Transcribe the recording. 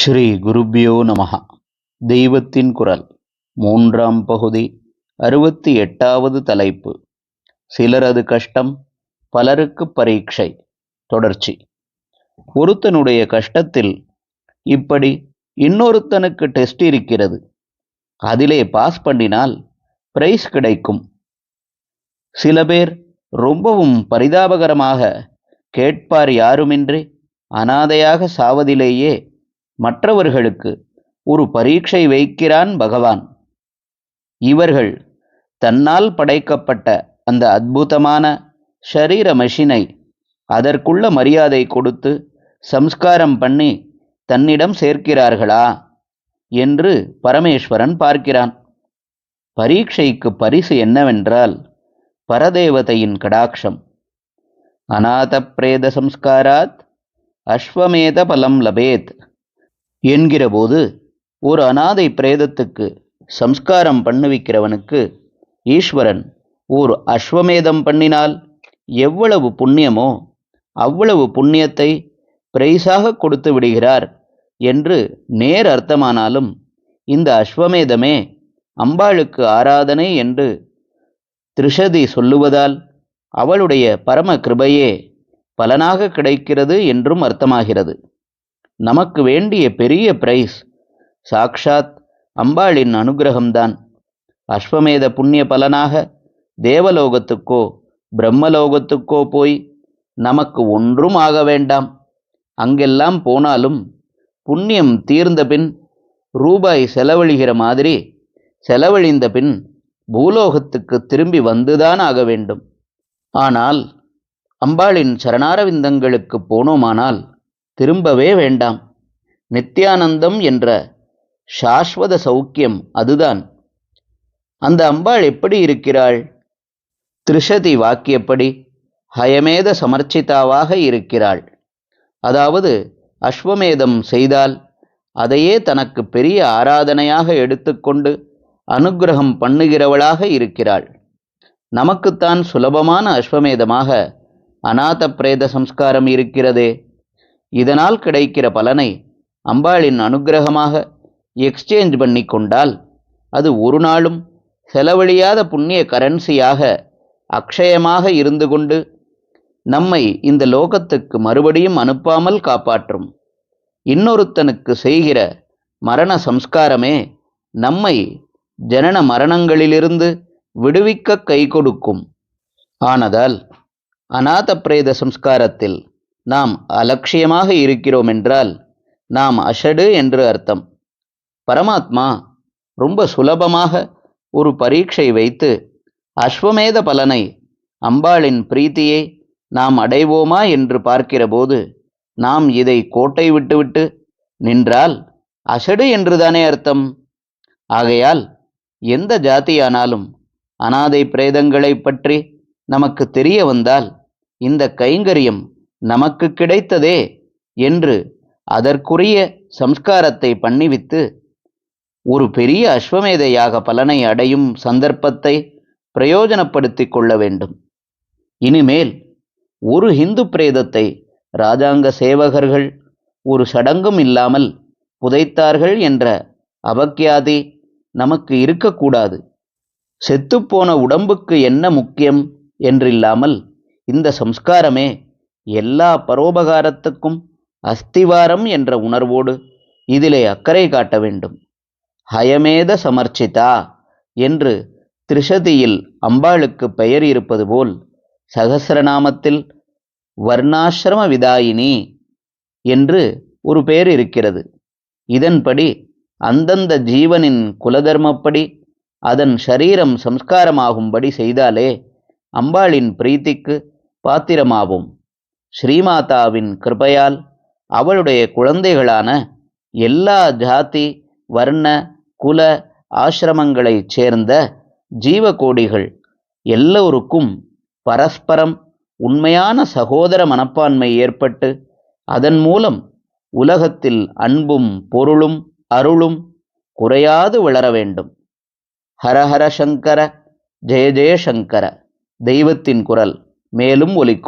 ஸ்ரீ குருப்யோ நமஹ. தெய்வத்தின் குரல் மூன்றாம் பகுதி 68வது தலைப்பு. சிலரது கஷ்டம் பலருக்கு பரீட்சை. தொடர்ச்சி. ஒருத்தனுடைய கஷ்டத்தில் இப்படி இன்னொருத்தனுக்கு டெஸ்ட் இருக்கிறது, அதிலே பாஸ் பண்ணினால் பிரைஸ் கிடைக்கும். சில பேர் ரொம்பவும் பரிதாபகரமாக கேட்பார் யாருமின்றி அனாதையாக சாவதிலேயே மற்றவர்களுக்கு ஒரு பரீட்சை வைக்கிறான் பகவான். இவர்கள் தன்னால் படைக்கப்பட்ட அந்த அற்புதமான ஷரீர மெஷினை அதற்குள்ள மரியாதை கொடுத்து சம்ஸ்காரம் பண்ணி தன்னிடம் சேர்க்கிறார்களா என்று பரமேஸ்வரன் பார்க்கிறான். பரீட்சைக்கு பரிசு என்னவென்றால் பரதேவதையின் கடாட்சம். அநாத பிரேத சம்ஸ்காராத் அஸ்வமேத பலம் லபேத் என்கிறபோது ஒரு அநாதை பிரேதத்துக்கு சம்ஸ்காரம் பண்ணுவிக்கிறவனுக்கு ஈஸ்வரன் ஓர் அஸ்வமேதம் பண்ணினால் எவ்வளவு புண்ணியமோ அவ்வளவு புண்ணியத்தை பிரைஸாக கொடுத்து விடுகிறார் என்று நேர் அர்த்தமானாலும், இந்த அஸ்வமேதமே அம்பாளுக்கு ஆராதனை என்று திரிஷதி சொல்லுவதால் அவளுடைய பரம கிருபையே பலனாக கிடைக்கிறது என்றும் அர்த்தமாகிறது. நமக்கு வேண்டிய பெரிய பிரைஸ் சாக்ஷாத் அம்பாளின் அனுகிரகம்தான். அஸ்வமேத புண்ணிய பலனாக தேவலோகத்துக்கோ பிரம்மலோகத்துக்கோ போய் நமக்கு ஒன்றும் ஆக வேண்டாம். அங்கெல்லாம் போனாலும் புண்ணியம் தீர்ந்த பின் ரூபாய் செலவழிகிற மாதிரி செலவழிந்த பின் பூலோகத்துக்கு திரும்பி வந்துதான் ஆக வேண்டும். ஆனால் அம்பாளின் சரணாரவிந்தங்களுக்கு போனோமானால் திரும்பவே வேண்டாம். நித்யானந்தம் என்ற சாஸ்வத சௌக்கியம் அதுதான். அந்த அம்பாள் எப்படி இருக்கிறாள்? திரிஷதி வாக்கியப்படி ஹயமேத சமர்ச்சிதாவாக இருக்கிறாள். அதாவது அஸ்வமேதம் செய்தால் அதையே தனக்கு பெரிய ஆராதனையாக எடுத்துக்கொண்டு அனுகிரகம் பண்ணுகிறவளாக இருக்கிறாள். நமக்குத்தான் சுலபமான அஸ்வமேதமாக அநாத பிரேத சம்ஸ்காரம் இருக்கிறதே. இதனால் கிடைக்கிற பலனை அம்பாளின் அனுகிரகமாக எக்ஸ்சேஞ்ச் பண்ணி கொண்டால் அது ஒரு நாளும் செலவழியாத புண்ணிய கரன்சியாக அக்ஷயமாக இருந்து கொண்டு நம்மை இந்த லோகத்துக்கு மறுபடியும் அனுப்பாமல் காப்பாற்றும். இன்னொருத்தனுக்கு செய்கிற மரண சம்ஸ்காரமே நம்மை ஜனன மரணங்களிலிருந்து விடுவிக்க கை கொடுக்கும். ஆனதால் அநாத பிரேத சம்ஸ்காரத்தில் நாம் அலட்சியமாக இருக்கிறோம் என்றால் நாம் அஷடு என்று அர்த்தம். பரமாத்மா ரொம்ப சுலபமாக ஒரு பரீட்சை வைத்து அஸ்வமேத பலனை அம்பாளின் பிரீத்தியை நாம் அடைவோமா என்று பார்க்கிற போது நாம் இதை கோட்டை விட்டுவிட்டு நின்றால் அஷடு என்றுதானே அர்த்தம். ஆகையால் எந்த ஜாதியானாலும் அநாதை பிரேதங்களை பற்றி நமக்கு தெரிய வந்தால் இந்த கைங்கரியம் நமக்கு கிடைத்ததே என்று அதற்குரிய சம்ஸ்காரத்தை பண்ணிவித்து ஒரு பெரிய அஸ்வமேத யாக பலனை அடையும் சந்தர்ப்பத்தை பிரயோஜனப்படுத்தி கொள்ள வேண்டும். இனிமேல் ஒரு ஹிந்து பிரேதத்தை ராஜாங்க சேவகர்கள் ஒரு சடங்கும் இல்லாமல் புதைத்தார்கள் என்ற அபக்யாதி நமக்கு இருக்கக்கூடாது. செத்துப்போன உடம்புக்கு என்ன முக்கியம் என்றில்லாமல் இந்த சம்ஸ்காரமே எல்லா பரோபகாரத்துக்கும் அஸ்திவாரம் என்ற உணர்வோடு இதிலே அக்கறை காட்ட வேண்டும். ஹயமேத சமர்ச்சிதா என்று திரிஷதியில் அம்பாளுக்கு பெயர் இருப்பது போல் சகசிரநாமத்தில் வர்ணாசிரம விதாயினி என்று ஒரு பெயர் இருக்கிறது. இதன்படி அந்தந்த ஜீவனின் குலதர்மப்படி அதன் ஷரீரம் சம்ஸ்காரமாகும்படி செய்தாலே அம்பாளின் பிரீத்திக்கு பாத்திரமாவோம். ஸ்ரீமாதாவின் கிருபையால் அவளுடைய குழந்தைகளான எல்லா ஜாதி வர்ண குல ஆசிரமங்களைச் சேர்ந்த ஜீவகோடிகள் எல்லோருக்கும் பரஸ்பரம் உண்மையான சகோதர மனப்பான்மை ஏற்பட்டு அதன் மூலம் உலகத்தில் அன்பும் பொருளும் அருளும் குறையாது வளர வேண்டும். ஹரஹர சங்கர, ஜெய ஜெய சங்கர. தெய்வத்தின் குரல் மேலும் ஒலிக்கும்.